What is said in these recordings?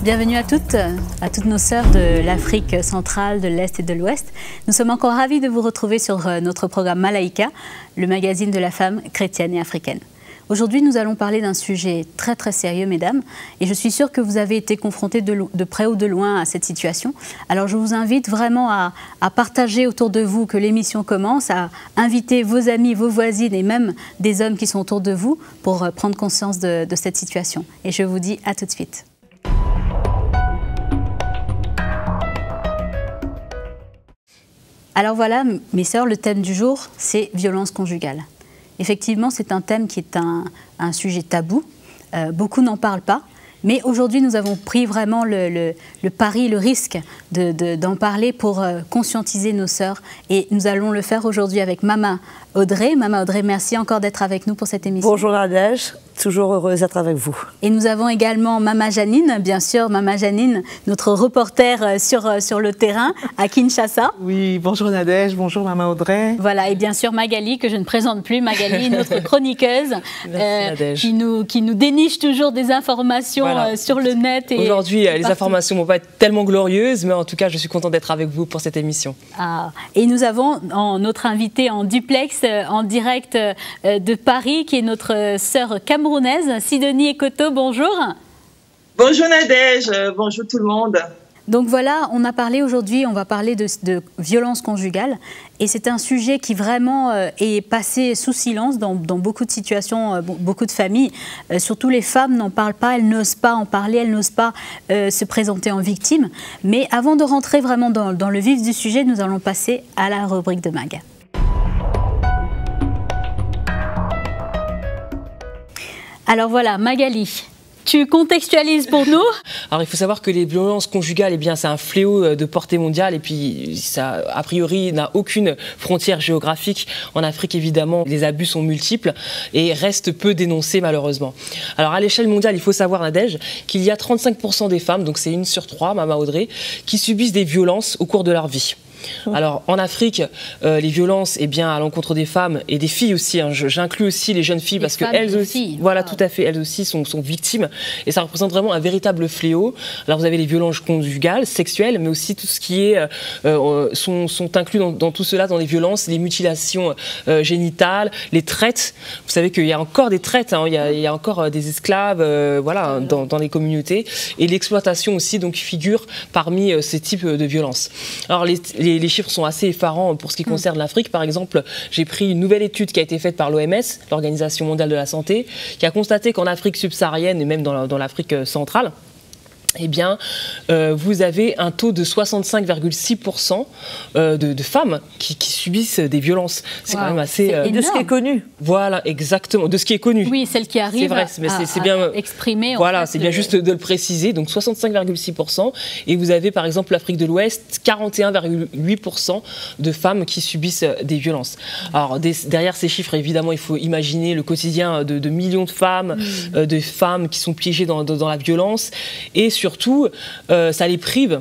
Bienvenue à toutes nos sœurs de l'Afrique centrale, de l'Est et de l'Ouest. Nous sommes encore ravis de vous retrouver sur notre programme Malaika, le magazine de la femme chrétienne et africaine. Aujourd'hui, nous allons parler d'un sujet très très sérieux, mesdames, et je suis sûre que vous avez été confrontées de près ou de loin à cette situation. Alors je vous invite vraiment à partager autour de vous que l'émission commence, à inviter vos amis, vos voisines et même des hommes qui sont autour de vous pour prendre conscience de cette situation. Et je vous dis à tout de suite. Alors voilà, mes sœurs, le thème du jour, c'est violence conjugale. Effectivement, c'est un thème qui est un sujet tabou. Beaucoup n'en parlent pas. Mais aujourd'hui, nous avons pris vraiment le pari, le risque d'en parler pour conscientiser nos sœurs. Et nous allons le faire aujourd'hui avec Mama Audrey. Mama Audrey, merci encore d'être avec nous pour cette émission. Bonjour Nadège, toujours heureuse d'être avec vous. Et nous avons également Mama Janine, bien sûr, Mama Janine, notre reporter sur le terrain à Kinshasa. Oui, bonjour Nadège, bonjour Mama Audrey. Voilà, et bien sûr Magali, que je ne présente plus, Magali, notre chroniqueuse, qui nous déniche toujours des informations sur le net. Aujourd'hui, les informations ne vont pas être tellement glorieuses, mais en tout cas, je suis contente d'être avec vous pour cette émission. Ah, et nous avons notre invitée en duplex, en direct de Paris, qui est notre sœur camerounaise, Sidonie Ekoto, bonjour. Bonjour Nadège, bonjour tout le monde. Donc voilà, on va parler de violence conjugale et c'est un sujet qui vraiment est passé sous silence dans beaucoup de situations, beaucoup de familles. Surtout les femmes n'en parlent pas, elles n'osent pas en parler, elles n'osent pas se présenter en victime. Mais avant de rentrer vraiment dans le vif du sujet, nous allons passer à la rubrique de Mag. Alors voilà, Magali, tu contextualises pour nous? Alors il faut savoir que les violences conjugales, eh bien, c'est un fléau de portée mondiale et puis ça, a priori, n'a aucune frontière géographique. En Afrique, évidemment, les abus sont multiples et restent peu dénoncés malheureusement. Alors à l'échelle mondiale, il faut savoir, Nadège, qu'il y a 35% des femmes, donc c'est 1 sur 3, Mama Audrey, qui subissent des violences au cours de leur vie. Alors en Afrique, les violences à l'encontre des femmes et des filles aussi, hein, j'inclus aussi les jeunes filles parce qu'elles aussi, voilà, tout à fait, elles aussi sont victimes et ça représente vraiment un véritable fléau. Alors vous avez les violences conjugales, sexuelles, mais aussi tout ce qui est sont inclus dans tout cela, dans les violences, les mutilations génitales, les traites. Vous savez qu'il y a encore des traites, hein, il y a encore des esclaves, voilà, dans les communautés, et l'exploitation aussi donc figure parmi ces types de violences. Alors les chiffres sont assez effarants pour ce qui concerne l'Afrique. Par exemple, j'ai pris une nouvelle étude qui a été faite par l'OMS, l'Organisation mondiale de la santé, qui a constaté qu'en Afrique subsaharienne et même dans l'Afrique centrale, eh bien, vous avez un taux de 65,6% de femmes qui subissent des violences. C'est quand même assez... Et de ce qui est connu. Voilà, exactement, de ce qui est connu. Oui, celle qui arrive c'est bien exprimer. Voilà, c'est bien juste de le préciser. Donc 65,6%. Et vous avez par exemple l'Afrique de l'Ouest, 41,8% de femmes qui subissent des violences. Alors derrière ces chiffres, évidemment, il faut imaginer le quotidien de millions de femmes, qui sont piégées dans la violence. Et surtout, ça les prive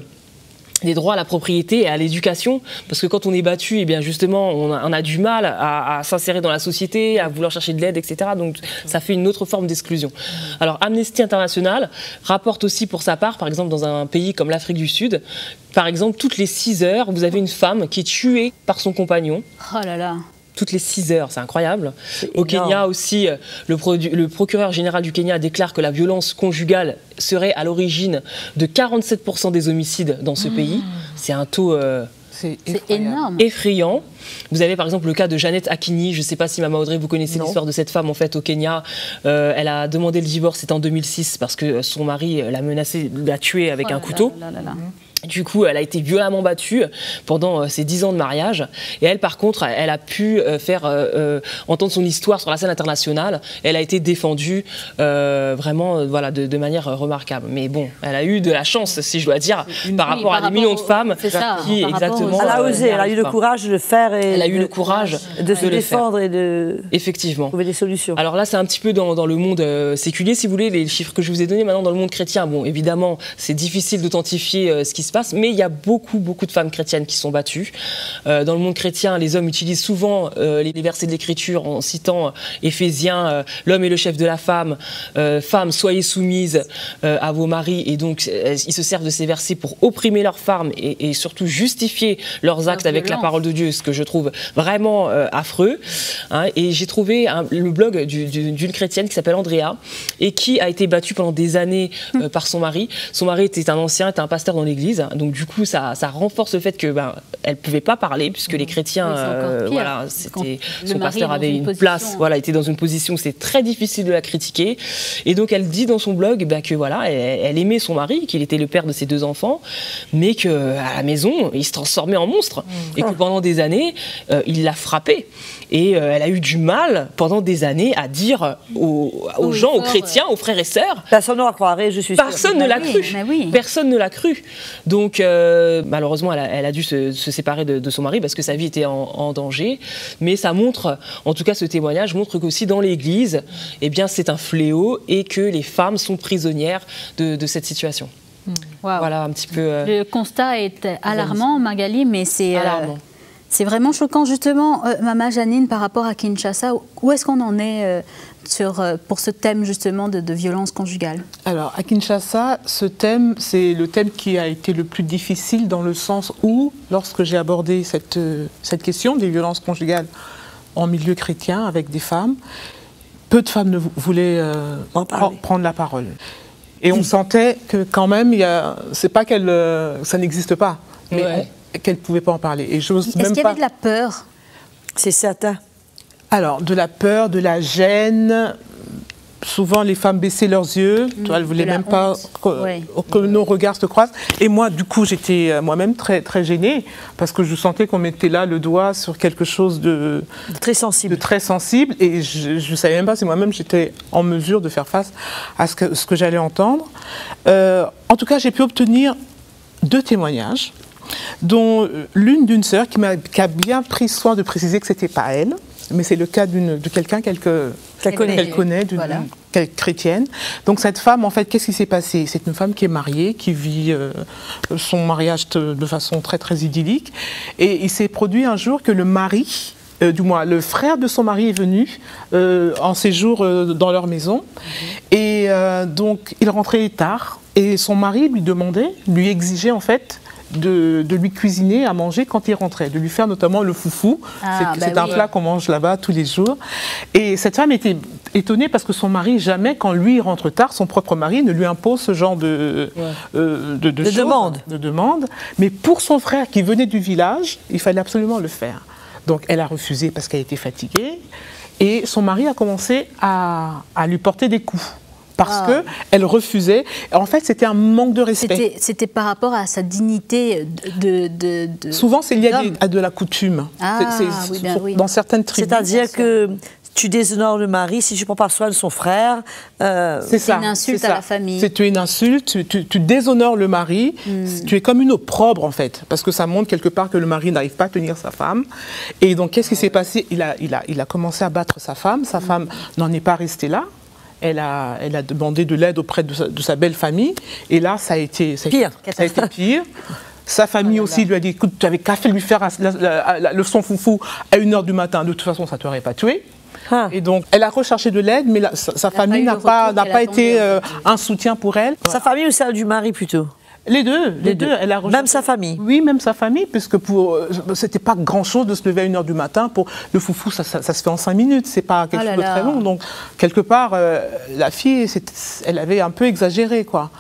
des droits à la propriété et à l'éducation, parce que quand on est battu, eh bien justement, on a du mal à s'insérer dans la société, à vouloir chercher de l'aide, etc. Donc ça fait une autre forme d'exclusion. Alors Amnesty International rapporte aussi pour sa part, par exemple dans un pays comme l'Afrique du Sud, par exemple toutes les 6 heures, vous avez une femme qui est tuée par son compagnon. Oh là là. Toutes les 6 heures, c'est incroyable. Au Kenya aussi, le procureur général du Kenya déclare que la violence conjugale serait à l'origine de 47% des homicides dans ce pays. C'est un taux énorme, effrayant. Vous avez par exemple le cas de Jeannette Akinyi. Je ne sais pas si Mama Audrey, vous connaissez l'histoire de cette femme en fait au Kenya. Elle a demandé le divorce, c'était en 2006 parce que son mari l'a menacée, l'a tuée avec un couteau. Du coup, elle a été violemment battue pendant ses 10 ans de mariage. Et elle, par contre, elle a pu faire entendre son histoire sur la scène internationale. Elle a été défendue vraiment voilà, de manière remarquable. Mais bon, elle a eu de la chance, si je dois dire, par rapport à des millions de femmes qui, exactement... Elle a osé, elle a eu le courage de le faire. Et elle a eu le courage de se défendre et de trouver des solutions. Alors là, c'est un petit peu dans le monde séculier, si vous voulez, les chiffres que je vous ai donnés. Maintenant, dans le monde chrétien, bon, évidemment, c'est difficile d'authentifier ce qui se passe, mais il y a beaucoup de femmes chrétiennes qui sont battues. Dans le monde chrétien, les hommes utilisent souvent les versets de l'Écriture en citant Éphésiens, l'homme est le chef de la femme, femmes, soyez soumises à vos maris, et donc ils se servent de ces versets pour opprimer leurs femmes et surtout justifier leurs actes avec la parole de Dieu, ce que je trouve vraiment affreux. Hein, et j'ai trouvé le blog d'une chrétienne qui s'appelle Andrea et qui a été battue pendant des années par son mari. Son mari était un ancien, était un pasteur dans l'église, hein, donc du coup ça renforce le fait que elle pouvait pas parler puisque les chrétiens, voilà, c'était son pasteur avait une place, voilà, était dans une position où c'était très difficile de la critiquer. Et donc elle dit dans son blog que voilà, elle aimait son mari, qu'il était le père de ses 2 enfants, mais que à la maison il se transformait en monstre et que pendant des années il l'a frappée. Et elle a eu du mal pendant des années à dire aux gens, aux chrétiens, aux frères et sœurs. Personne ne la croirait, je suis sûre. Personne ne l'a cru. Personne ne l'a cru. Donc malheureusement, elle a dû se séparer de son mari parce que sa vie était en danger. Mais ça montre, en tout cas ce témoignage montre qu'aussi dans l'Église, eh bien c'est un fléau et que les femmes sont prisonnières de cette situation. Wow. Voilà un petit peu. Le constat est alarmant, Magali, mais c'est c'est vraiment choquant. Justement, Maman Janine, par rapport à Kinshasa, où est-ce qu'on en est pour ce thème justement de violence conjugale? Alors, à Kinshasa, ce thème, c'est le thème qui a été le plus difficile dans le sens où, lorsque j'ai abordé cette question des violences conjugales en milieu chrétien avec des femmes, peu de femmes ne voulaient prendre la parole. Et on sentait que quand même, c'est pas ça n'existe pas, mais qu'elle ne pouvait pas en parler. Et j'ose même pas. Est-ce qu'il y avait de la peur? C'est certain. Alors, de la peur, de la gêne. Souvent, les femmes baissaient leurs yeux. Elles ne voulaient même pas que nos regards se croisent. Et moi, du coup, j'étais moi-même très, très gênée parce que je sentais qu'on mettait là le doigt sur quelque chose de très sensible. Et je ne savais même pas si moi-même j'étais en mesure de faire face à ce que j'allais entendre. En tout cas, j'ai pu obtenir 2 témoignages, dont l'une d'une sœur qui a bien pris soin de préciser que ce n'était pas elle, mais c'est le cas de quelqu'un qu'elle connaît, d'une chrétienne. Donc cette femme, en fait, qu'est-ce qui s'est passé? C'est une femme qui est mariée, qui vit son mariage de façon très très idyllique, et il s'est produit un jour que le mari, du moins le frère de son mari est venu en séjour dans leur maison, et donc il rentrait tard, et son mari lui exigeait en fait de lui cuisiner à manger quand il rentrait, de lui faire notamment le foufou. C'est un plat qu'on mange là-bas tous les jours. Et cette femme était étonnée parce que son mari, jamais, quand lui rentre tard, son propre mari ne lui impose ce genre de demande. Mais pour son frère qui venait du village, il fallait absolument le faire. Donc elle a refusé parce qu'elle était fatiguée. Et son mari a commencé à lui porter des coups. Parce qu'elle refusait. En fait, c'était un manque de respect. C'était par rapport à sa dignité Souvent, c'est lié à de la coutume. Dans certaines tribus. C'est-à-dire que tu déshonores le mari si tu ne prends pas soin de son frère. C'est une insulte à la famille. C'est une insulte, tu déshonores le mari, tu es comme une opprobre en fait, parce que ça montre quelque part que le mari n'arrive pas à tenir sa femme. Et donc, qu'est-ce qui s'est passé? Il a commencé à battre sa femme n'en est pas restée là. Elle a demandé de l'aide auprès de sa belle famille. Et là, ça a été pire. Sa famille aussi lui a dit, écoute, tu avais qu'à lui faire le son foufou à 1h du matin. De toute façon, ça ne t'aurait pas tué. Et donc, elle a recherché de l'aide, mais sa famille n'a pas été un soutien pour elle. Sa famille ou celle du mari plutôt? Les deux. Elle a même sa famille? Oui, même sa famille, puisque c'était pas grand-chose de se lever à 1h du matin. Pour le foufou, ça se fait en 5 minutes, c'est pas quelque chose de très long. Donc, quelque part, la fille, elle avait un peu exagéré, quoi.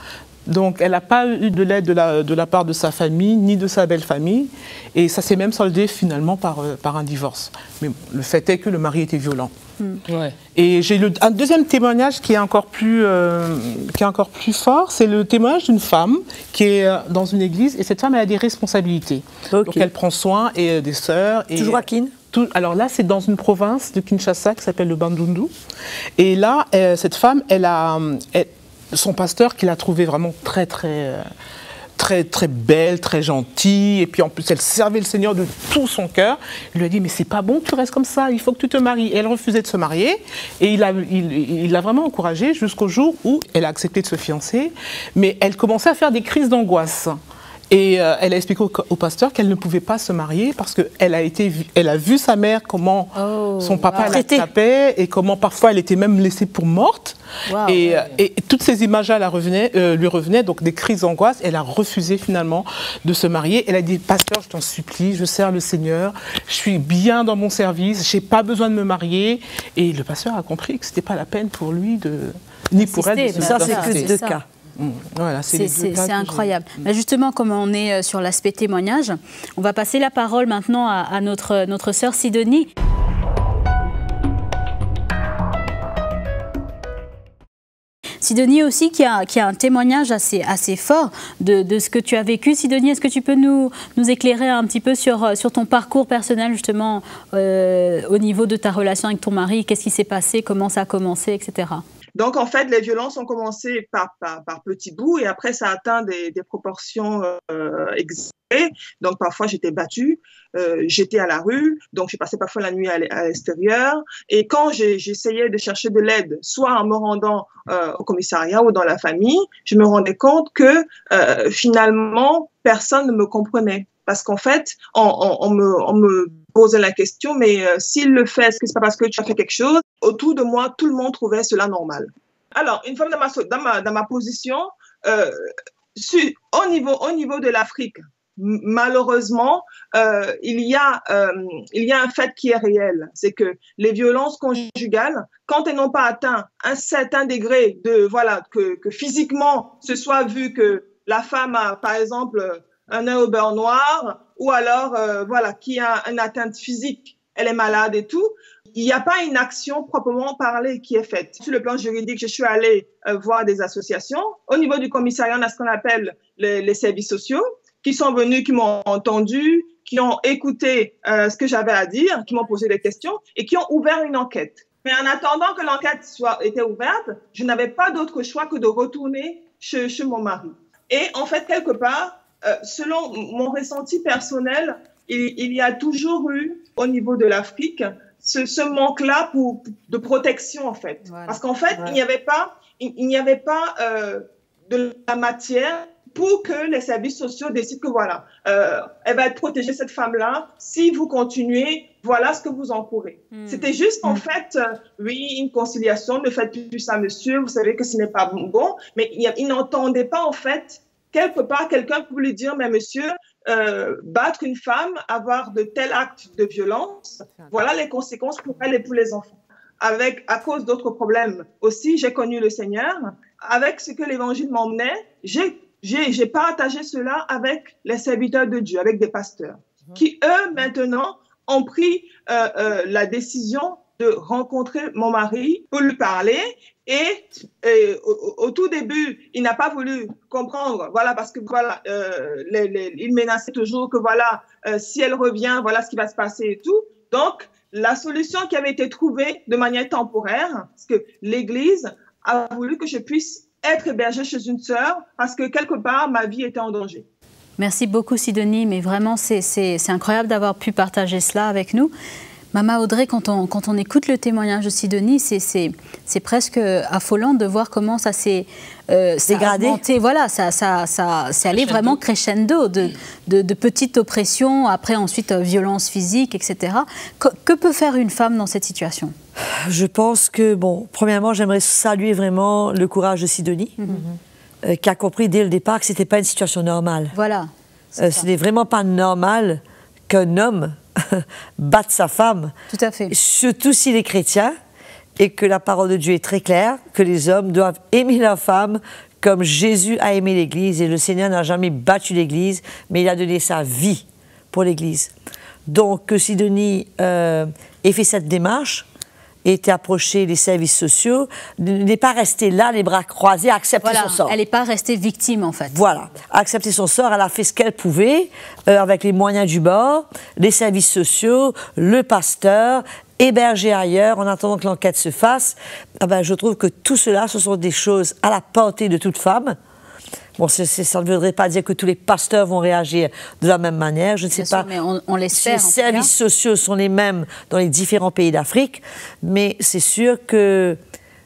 Donc, elle n'a pas eu de l'aide de la part de sa famille, ni de sa belle-famille. Et ça s'est même soldé, finalement, par un divorce. Mais bon, le fait est que le mari était violent. Et j'ai un deuxième témoignage qui est encore plus fort, c'est le témoignage d'une femme qui est dans une église, et cette femme elle a des responsabilités. Donc elle prend soin des sœurs. Toujours à Kin? Alors là, c'est dans une province de Kinshasa qui s'appelle le Bandundu. Et là, cette femme, son pasteur qui l'a trouvée vraiment très très belle, très gentille, et puis en plus elle servait le Seigneur de tout son cœur. Il lui a dit, mais c'est pas bon que tu restes comme ça, il faut que tu te maries. Et elle refusait de se marier, et il l'a vraiment encouragée jusqu'au jour où elle a accepté de se fiancer, mais elle commençait à faire des crises d'angoisse. Et elle a expliqué au pasteur qu'elle ne pouvait pas se marier parce qu'elle a vu sa mère, comment son papa la tapait et comment parfois elle était même laissée pour morte. Wow, et toutes ces images-là lui revenaient, donc des crises d'angoisse. Elle a refusé finalement de se marier. Elle a dit, pasteur, je t'en supplie, je sers le Seigneur, je suis bien dans mon service, je n'ai pas besoin de me marier. Et le pasteur a compris que ce n'était pas la peine pour lui ni pour elle de se marier. Ça, c'est que deux cas. Voilà, c'est incroyable. Mais justement, comme on est sur l'aspect témoignage, on va passer la parole maintenant à notre sœur Sidonie. Sidonie aussi qui a un témoignage assez fort de ce que tu as vécu. Sidonie, est-ce que tu peux nous éclairer un petit peu sur ton parcours personnel justement au niveau de ta relation avec ton mari? Qu'est-ce qui s'est passé? Comment ça a commencé, etc. Donc, en fait, les violences ont commencé par petits bouts et après, ça a atteint des proportions exagérées. Donc, parfois, j'étais battue, j'étais à la rue, donc j'ai passé parfois la nuit à l'extérieur. Et quand j'essayais de chercher de l'aide, soit en me rendant au commissariat ou dans la famille, je me rendais compte que finalement, personne ne me comprenait. Parce qu'en fait, on me posait la question, mais s'il le fait, est-ce que c'est pas parce que tu as fait quelque chose? Autour de moi, tout le monde trouvait cela normal. Alors, une femme dans ma position, au niveau de l'Afrique, malheureusement, il y a un fait qui est réel, c'est que les violences conjugales, quand elles n'ont pas atteint un certain degré que physiquement, ce soit vu que la femme a, par exemple, un œil au beurre noir, ou alors, qui a une atteinte physique, elle est malade et tout, il n'y a pas une action proprement parlée qui est faite. Sur le plan juridique, je suis allée voir des associations. Au niveau du commissariat, on a ce qu'on appelle les services sociaux, qui sont venus, qui m'ont entendu, qui ont écouté ce que j'avais à dire, qui m'ont posé des questions et qui ont ouvert une enquête. Mais en attendant que l'enquête était ouverte, je n'avais pas d'autre choix que de retourner chez mon mari. Et en fait, quelque part, selon mon ressenti personnel, il y a toujours eu, au niveau de l'Afrique, ce manque-là de protection, en fait. Voilà. Parce qu'en fait, il n'y avait pas de la matière pour que les services sociaux décident que voilà, elle va être protégée, cette femme-là. Si vous continuez, voilà ce que vous encourez. C'était juste, en fait, oui, une conciliation, ne faites plus ça, monsieur, vous savez que ce n'est pas bon. Mais il n'entendait pas, en fait, quelque part, quelqu'un pour lui dire, mais monsieur, battre une femme, avoir de tels actes de violence, voilà les conséquences pour elle et pour les enfants. À cause d'autres problèmes aussi, j'ai connu le Seigneur. Avec ce que l'Évangile m'emmenait, j'ai partagé cela avec les serviteurs de Dieu, avec des pasteurs, qui eux, maintenant, ont pris la décision de rencontrer mon mari pour lui parler. Et au tout début, il n'a pas voulu comprendre, voilà, parce que voilà, il menaçait toujours que voilà, si elle revient, voilà ce qui va se passer et tout. Donc, la solution qui avait été trouvée de manière temporaire, parce que l'Église a voulu que je puisse être hébergée chez une sœur, parce que quelque part, ma vie était en danger. Merci beaucoup, Sidonie, mais vraiment, c'est incroyable d'avoir pu partager cela avec nous. Mama Audrey, quand on écoute le témoignage de Sidonie, c'est presque affolant de voir comment ça s'est dégradé. Voilà, c'est allé vraiment crescendo de petite oppression, après ensuite violence physique, etc. Que peut faire une femme dans cette situation? Je pense que, bon, premièrement, j'aimerais saluer vraiment le courage de Sidonie, qui a compris dès le départ que ce n'était pas une situation normale. Voilà. Ce n'est vraiment pas normal qu'un homme batte sa femme. Tout à fait. Surtout s'il est chrétien et que la parole de Dieu est très claire, que les hommes doivent aimer leur femme comme Jésus a aimé l'Église. Et le Seigneur n'a jamais battu l'Église, mais il a donné sa vie pour l'Église. Donc que Sidonie ait fait cette démarche, ait été approcher les services sociaux, n'est pas restée là, les bras croisés, à accepter son sort. Elle n'est pas restée victime, en fait. Voilà, accepter son sort, elle a fait ce qu'elle pouvait, avec les moyens du bord, les services sociaux, le pasteur, hébergé ailleurs, en attendant que l'enquête se fasse. Je trouve que tout cela, ce sont des choses à la portée de toute femme. Bon, ça ne voudrait pas dire que tous les pasteurs vont réagir de la même manière. Je ne sais pas. Mais on l'espère. Si les services sociaux sont les mêmes dans les différents pays d'Afrique, mais c'est sûr que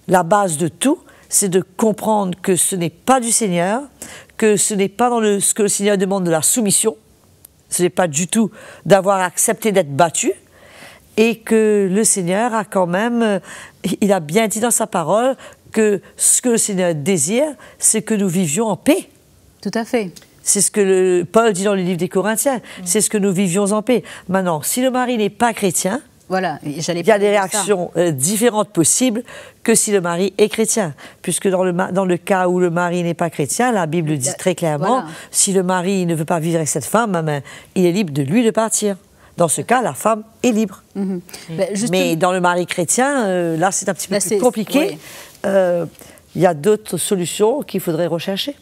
la base de tout, c'est de comprendre que ce n'est pas du Seigneur, que ce n'est pas dans ce que le Seigneur demande de la soumission, ce n'est pas du tout d'avoir accepté d'être battu, et que le Seigneur a quand même, il a bien dit dans sa parole que ce que le Seigneur désire, c'est que nous vivions en paix. Tout à fait. C'est ce que Paul dit dans le livre des Corinthiens, c'est ce que nous vivions en paix. Maintenant, si le mari n'est pas chrétien, voilà, il y a des réactions différentes possibles que si le mari est chrétien. Puisque dans le cas où le mari n'est pas chrétien, la Bible dit très clairement, si le mari ne veut pas vivre avec cette femme, il est libre de lui de partir. Dans ce cas, la femme est libre. Mais dans le mari chrétien, là, c'est un petit peu plus compliqué. Il y a d'autres solutions qu'il faudrait rechercher.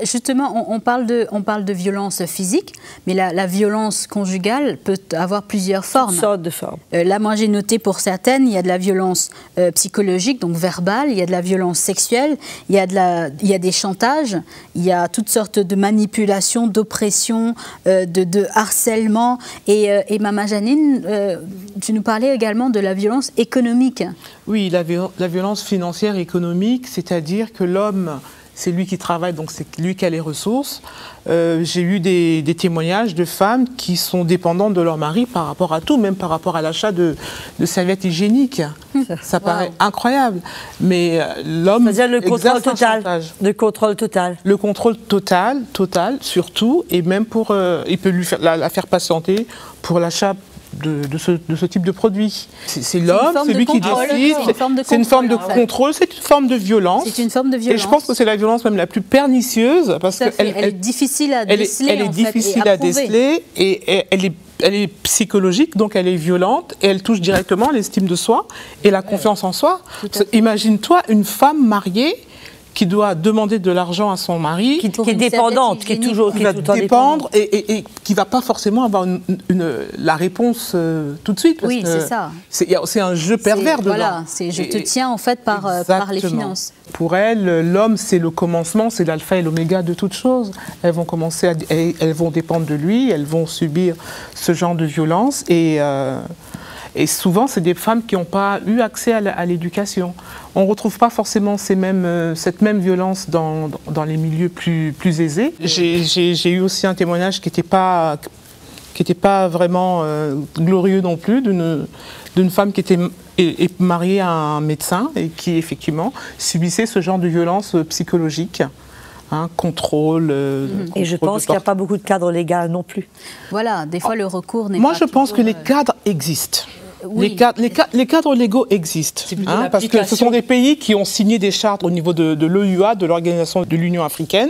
Justement, on parle de violence physique, mais la violence conjugale peut avoir plusieurs formes. Toutes sortes de formes. Là, moi, j'ai noté pour certaines, il y a de la violence psychologique, donc verbale, il y a de la violence sexuelle, il y a des chantages, il y a toutes sortes de manipulations, d'oppression, de harcèlement. Et Maman Janine, tu nous parlais également de la violence économique. Oui, la violence financière et économique, c'est-à-dire que l'homme... C'est lui qui travaille, donc c'est lui qui a les ressources. J'ai eu des témoignages de femmes qui sont dépendantes de leur mari par rapport à tout, même par rapport à l'achat de serviettes hygiéniques. Ça paraît incroyable. Mais l'homme exerce un chantage. Le contrôle total. Le contrôle total, surtout, et même il peut la faire patienter pour l'achat de ce type de produit. C'est l'homme, c'est lui qui décide, c'est une forme de contrôle, c'est une forme de violence. C'est une forme de violence. Et je pense que c'est la violence même la plus pernicieuse, parce qu'elle est difficile à déceler. Elle est difficile à déceler, et elle est psychologique, donc elle est violente, et elle touche directement l'estime de soi et la confiance en soi. Imagine-toi une femme mariée qui doit demander de l'argent à son mari, qui est dépendante, qui va dépendre et qui ne va pas forcément avoir la réponse tout de suite. Parce oui, c'est ça. C'est un jeu pervers dedans. Voilà, je te tiens en fait par les finances. Pour elle, l'homme, c'est le commencement, c'est l'alpha et l'oméga de toute chose. Elles vont commencer, elles vont dépendre de lui, elles vont subir ce genre de violence et souvent, c'est des femmes qui n'ont pas eu accès à l'éducation. On ne retrouve pas forcément cette même violence dans les milieux plus aisés. J'ai eu aussi un témoignage qui n'était pas vraiment glorieux non plus, d'une femme qui était mariée à un médecin et qui, effectivement, subissait ce genre de violence psychologique. Contrôle. Et je pense qu'il n'y a pas beaucoup de cadres légaux non plus. Voilà, des fois le recours n'est pas... Moi, je pense que les cadres existent. Oui. Les cadres légaux existent. Parce que ce sont des pays qui ont signé des chartes au niveau de l'OUA, de l'Organisation de l'Union africaine,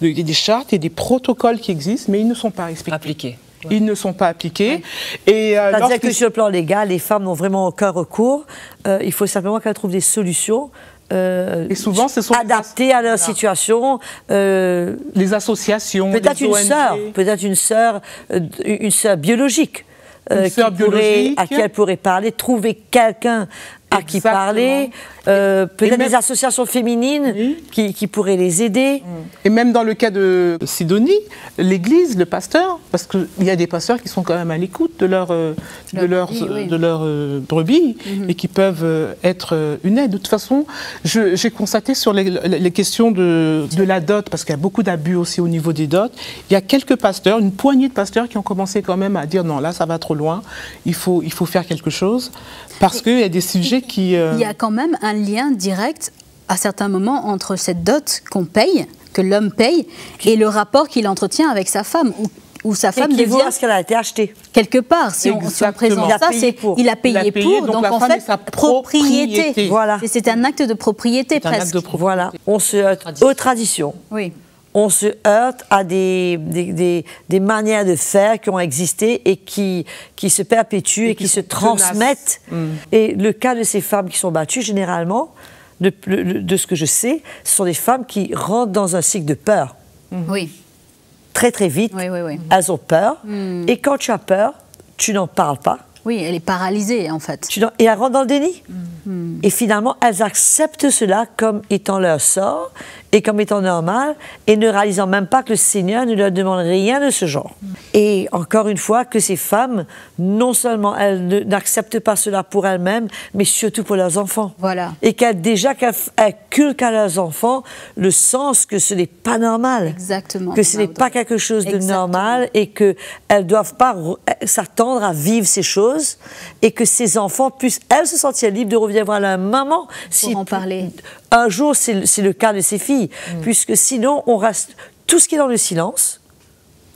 des chartes et des protocoles qui existent, mais ils ne sont pas appliqués. Ils ne sont pas appliqués. C'est-à-dire que sur le plan légal, les femmes n'ont vraiment aucun recours. Il faut simplement qu'elles trouvent des solutions. Et souvent, ce sont adaptées à leur situation. Les associations, peut-être une sœur biologique. À qui elle pourrait parler, trouver quelqu'un à qui parler, peut-être des associations féminines qui pourraient les aider. Et même dans le cas de Sidonie, l'Église, le pasteur, parce qu'il y a des pasteurs qui sont quand même à l'écoute de leurs brebis et qui peuvent être une aide. De toute façon, j'ai constaté sur les questions de la dot, parce qu'il y a beaucoup d'abus aussi au niveau des dots, il y a quelques pasteurs, une poignée de pasteurs qui ont commencé quand même à dire non, là ça va trop loin, il faut faire quelque chose, parce qu'il y a des sujets qui... Il y a quand même un lien direct à certains moments entre cette dot qu'on paye, que l'homme paye, et le rapport qu'il entretient avec sa femme, où sa femme devient... à ce qu'elle a été achetée. Quelque part, si on présente ça, il a payé pour, donc en fait, propriété. Voilà. C'est un acte de propriété presque. Voilà. On se heurte aux traditions. Oui. On se heurte à des manières de faire qui ont existé et qui se perpétuent et qui se transmettent. Et le cas de ces femmes qui sont battues, généralement, de ce que je sais, ce sont des femmes qui rentrent dans un cycle de peur. Oui. Très, très vite. Oui. Elles ont peur. Et quand tu as peur, tu n'en parles pas. Oui, elle est paralysée, en fait. Et elle rentre dans le déni. Et finalement, elles acceptent cela comme étant leur sort et comme étant normal, et ne réalisant même pas que le Seigneur ne leur demande rien de ce genre. Et encore une fois, que ces femmes, non seulement elles n'acceptent pas cela pour elles-mêmes, mais surtout pour leurs enfants. Voilà. Et qu'elles inculquent à leurs enfants le sens que ce n'est pas normal. Exactement. Que ce n'est pas quelque chose de normal, et qu'elles ne doivent pas s'attendre à vivre ces choses, et que ces enfants puissent, elles, se sentir libres de revenir voir leur maman. Pour en parler. Un jour, c'est le cas de ces filles, puisque sinon, on reste... Tout ce qui est dans le silence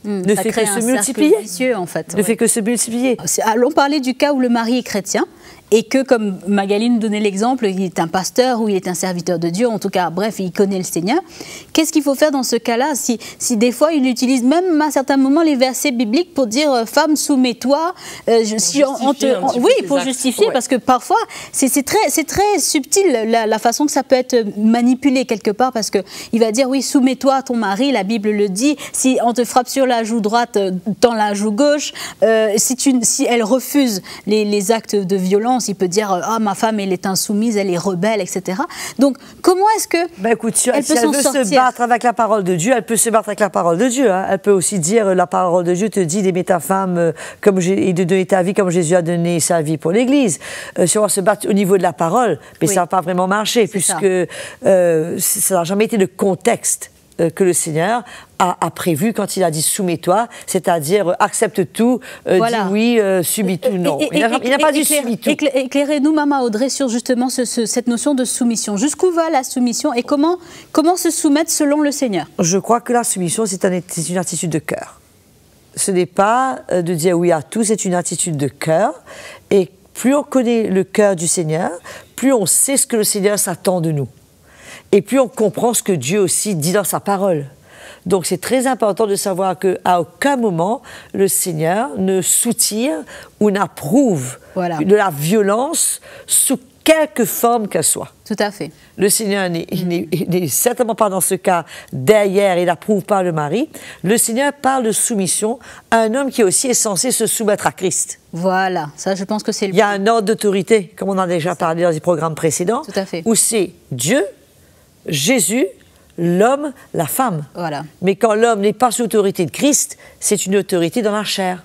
ne fait que se multiplier. Vicieux, en fait. Ne fait que se multiplier. Allons parler du cas où le mari est chrétien et que, comme Magali nous donnait l'exemple, il est un pasteur ou il est un serviteur de Dieu, en tout cas, bref, il connaît le Seigneur. Qu'est-ce qu'il faut faire dans ce cas-là si des fois il utilise même à certains moments les versets bibliques pour dire « femme, soumets-toi ». Oui, pour justifier, parce que parfois, c'est très subtil la façon que ça peut être manipulé quelque part, parce qu'il va dire « oui, soumets-toi à ton mari », la Bible le dit, si on te frappe sur la joue droite, tends la joue gauche, si elle refuse les actes de violence, il peut dire « ah, ma femme, elle est insoumise, elle est rebelle, etc. » Donc, comment est-ce que écoute, si elle veut se battre avec la parole de Dieu, elle peut se battre avec la parole de Dieu. Hein. Elle peut aussi dire, la parole de Dieu te dit d'aimer ta femme et de donner ta vie comme Jésus a donné sa vie pour l'Église. Si on va se battre au niveau de la parole, mais ça n'a pas vraiment marché, puisque ça n'a jamais été le contexte que le Seigneur a prévu quand il a dit « soumets-toi », c'est-à-dire accepte tout, dis oui, subis tout, non. Il n'a pas dit subis tout. Éclairez-nous, Maman Audrey, sur justement cette notion de soumission. Jusqu'où va la soumission et comment se soumettre selon le Seigneur? Je crois que la soumission, c'est une attitude de cœur. Ce n'est pas de dire oui à tout, c'est une attitude de cœur. Et plus on connaît le cœur du Seigneur, plus on sait ce que le Seigneur s'attend de nous. Et puis on comprend ce que Dieu aussi dit dans sa parole. Donc c'est très important de savoir qu'à aucun moment le Seigneur ne soutire ou n'approuve de la violence sous quelque forme qu'elle soit. Tout à fait. Le Seigneur n'est certainement pas dans ce cas derrière, il n'approuve pas le mari. Le Seigneur parle de soumission à un homme qui aussi est censé se soumettre à Christ. Voilà, ça je pense que c'est le... Il y a un ordre d'autorité, comme on en a déjà parlé dans les programmes précédents, tout à fait, où c'est Dieu, Jésus, l'homme, la femme. Voilà. Mais quand l'homme n'est pas sous l'autorité de Christ, c'est une autorité dans la chair.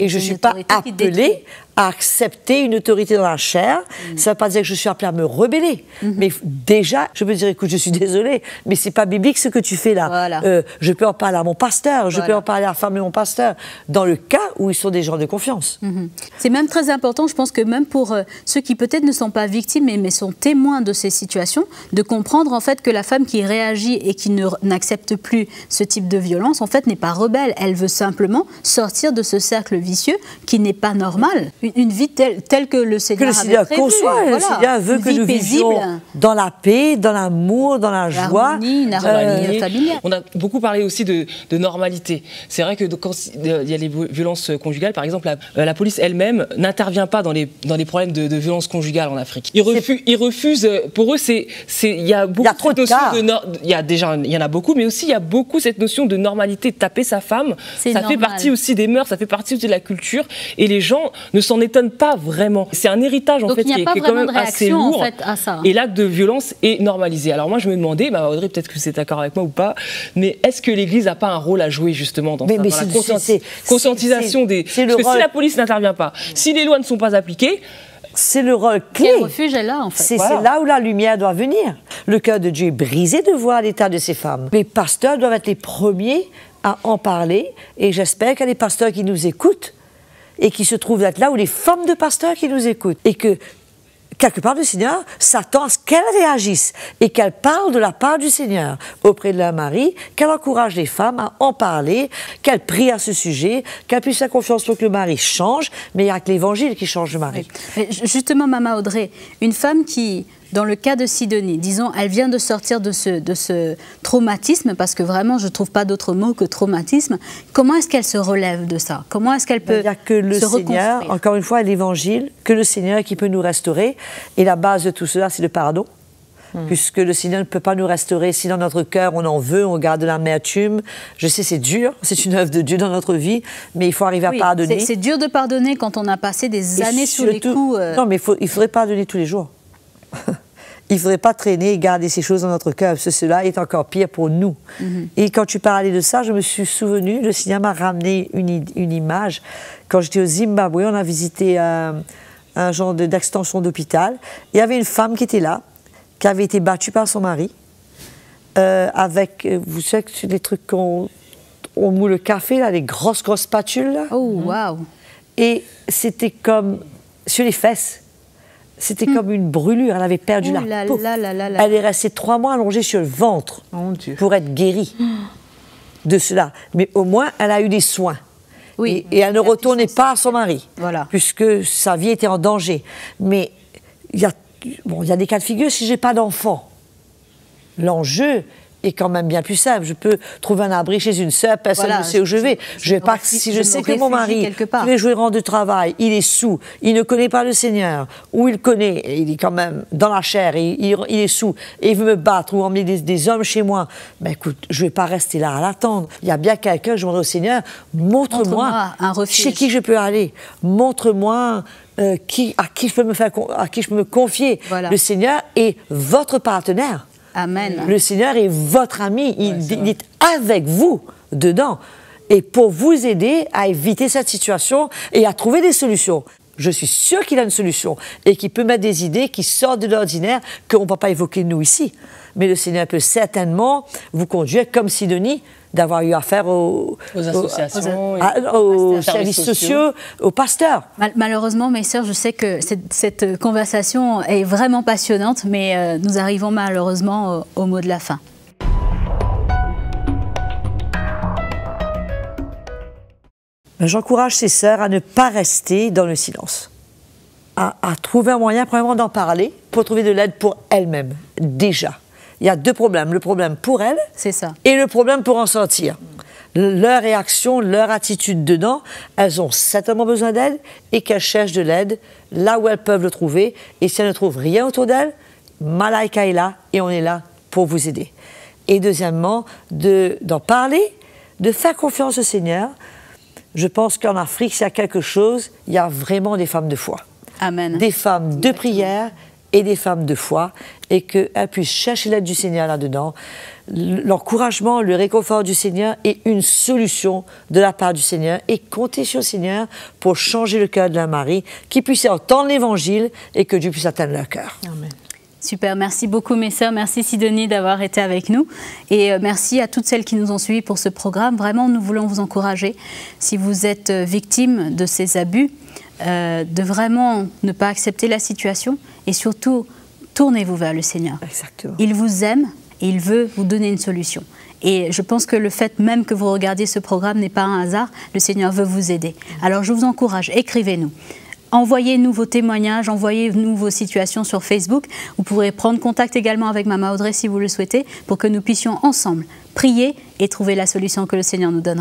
Et je ne suis pas appelée à accepter une autorité dans la chair. Ça ne veut pas dire que je suis appelée à me rebeller. Mais déjà, je peux dire, écoute, je suis désolée, mais ce n'est pas biblique ce que tu fais là. Voilà. Je peux en parler à mon pasteur, je peux en parler à la femme de mon pasteur, dans le cas où ils sont des gens de confiance. C'est même très important, je pense que même pour ceux qui peut-être ne sont pas victimes, mais sont témoins de ces situations, de comprendre en fait que la femme qui réagit et qui n'accepte plus ce type de violence, en fait, n'est pas rebelle. Elle veut simplement sortir de ce cercle vicieux qui n'est pas normal. Une vie telle que le Seigneur avait prévu. Conçoit, le Seigneur veut que nous vivions dans la paix, dans l'amour, dans la joie. Une harmonie familiale. On a beaucoup parlé aussi de normalité. C'est vrai que quand il y a les violences conjugales, par exemple, la police elle-même n'intervient pas dans les problèmes de violences conjugales en Afrique. Ils refusent, pour eux, il y a beaucoup de notion il y en a beaucoup, mais aussi il y a beaucoup cette notion de normalité, de taper sa femme. Ça fait partie aussi des mœurs, ça fait partie aussi de la culture, et les gens ne s'en étonnent pas vraiment. C'est un héritage en fait qui est quand même assez lourd, à ça. Et l'acte de violence est normalisé. Alors moi je me demandais, Audrey, peut-être que vous êtes d'accord avec moi ou pas, mais est-ce que l'Église n'a pas un rôle à jouer justement dans la conscientisation des... Parce que si la police n'intervient pas, si les lois ne sont pas appliquées, c'est le rôle clé. Quel refuge est là, en fait. C'est là où la lumière doit venir. Le cœur de Dieu est brisé de voir l'état de ces femmes. Les pasteurs doivent être les premiers à en parler, et j'espère qu'il y a des pasteurs qui nous écoutent et qui se trouvent être là, ou les femmes de pasteurs qui nous écoutent, et que quelque part le Seigneur s'attend à ce qu'elles réagissent et qu'elles parlent de la part du Seigneur auprès de leur mari, qu'elle encourage les femmes à en parler, qu'elles prient à ce sujet, qu'elles puissent faire confiance pour que le mari change, mais il n'y a que l'Évangile qui change le mari. Mais justement, Maman Audrey, une femme qui, dans le cas de Sidonie, disons, elle vient de sortir de ce traumatisme, parce que vraiment, je ne trouve pas d'autre mot que traumatisme. Comment est-ce qu'elle se relève de ça? Comment est-ce qu'elle peut se reconstruire? Il n'y a que le Seigneur, encore une fois, l'Évangile, que le Seigneur qui peut nous restaurer. Et la base de tout cela, c'est le pardon. Puisque le Seigneur ne peut pas nous restaurer si dans notre cœur on en veut, on garde de l'amertume. Je sais, c'est dur, c'est une œuvre de Dieu dans notre vie, mais il faut arriver à pardonner. C'est dur de pardonner quand on a passé des années sous les coups. Non, mais il faudrait pardonner tous les jours. il ne faudrait pas traîner et garder ces choses dans notre cœur, parce que cela est encore pire pour nous. Et quand tu parlais de ça, je me suis souvenu, le Seigneur m'a ramené une image. Quand j'étais au Zimbabwe, on a visité un genre d'extension d'hôpital. Il y avait une femme qui était là, qui avait été battue par son mari, avec, vous savez, les trucs qu'on moule le café, là, les grosses spatules. Là. Oh, waouh! Et c'était comme, sur les fesses, c'était comme une brûlure, elle avait perdu la peau. Elle est restée 3 mois allongée sur le ventre pour être guérie de cela. Mais au moins, elle a eu des soins. Oui, et elle ne retournait pas à son mari, puisque sa vie était en danger. Mais il y a des cas de figure si je n'ai pas d'enfant. L'enjeu est quand même bien plus simple. Je peux trouver un abri chez une sœur, personne ne sait où je vais. Je vais pas, si je sais que mon mari, tous les jours il rentre du travail, il est sous, il ne connaît pas le Seigneur, ou il connaît, et il est quand même dans la chair, et il est sous, et il veut me battre, ou emmener des hommes chez moi, ben écoute, je ne vais pas rester là à l'attendre. Il y a bien quelqu'un, je demande au Seigneur, montre-moi chez qui je peux aller, montre-moi à qui je peux me confier. Le Seigneur est votre partenaire. Amen. Le Seigneur est votre ami, il est avec vous dedans. Et pour vous aider à éviter cette situation et à trouver des solutions. Je suis sûre qu'il a une solution et qu'il peut mettre des idées qui sortent de l'ordinaire qu'on ne va pas évoquer nous ici. Mais le Seigneur peut certainement vous conduire comme Sidonie, d'avoir eu affaire aux associations, aux services sociaux, aux pasteurs. Malheureusement, mes sœurs, je sais que cette conversation est vraiment passionnante, mais nous arrivons malheureusement au mot de la fin. J'encourage ces sœurs à ne pas rester dans le silence, à trouver un moyen, premièrement, d'en parler pour trouver de l'aide pour elles-mêmes, déjà. Il y a 2 problèmes, le problème pour elles et le problème pour en sortir. Leur réaction, leur attitude dedans, elles ont certainement besoin d'aide et qu'elles cherchent de l'aide là où elles peuvent le trouver. Et si elles ne trouvent rien autour d'elles, Malaika est là et on est là pour vous aider. Et deuxièmement, d'en parler, de faire confiance au Seigneur. Je pense qu'en Afrique, s'il y a quelque chose, il y a vraiment des femmes de foi. Amen. Des femmes de prière et des femmes de foi, et qu'elles puissent chercher l'aide du Seigneur là-dedans. L'encouragement, le réconfort du Seigneur est une solution de la part du Seigneur, et compter sur le Seigneur pour changer le cœur de leur mari, qu'ils puissent entendre l'Évangile et que Dieu puisse atteindre leur cœur. Amen. Super, merci beaucoup mes sœurs, merci Sidonie d'avoir été avec nous et merci à toutes celles qui nous ont suivis pour ce programme. Vraiment, nous voulons vous encourager, si vous êtes victime de ces abus, de vraiment ne pas accepter la situation et surtout, tournez-vous vers le Seigneur. Exactement. Il vous aime et il veut vous donner une solution. Et je pense que le fait même que vous regardiez ce programme n'est pas un hasard, le Seigneur veut vous aider. Alors je vous encourage, écrivez-nous. Envoyez-nous vos témoignages, envoyez-nous vos situations sur Facebook. Vous pourrez prendre contact également avec Maman Audrey si vous le souhaitez pour que nous puissions ensemble prier et trouver la solution que le Seigneur nous donnera.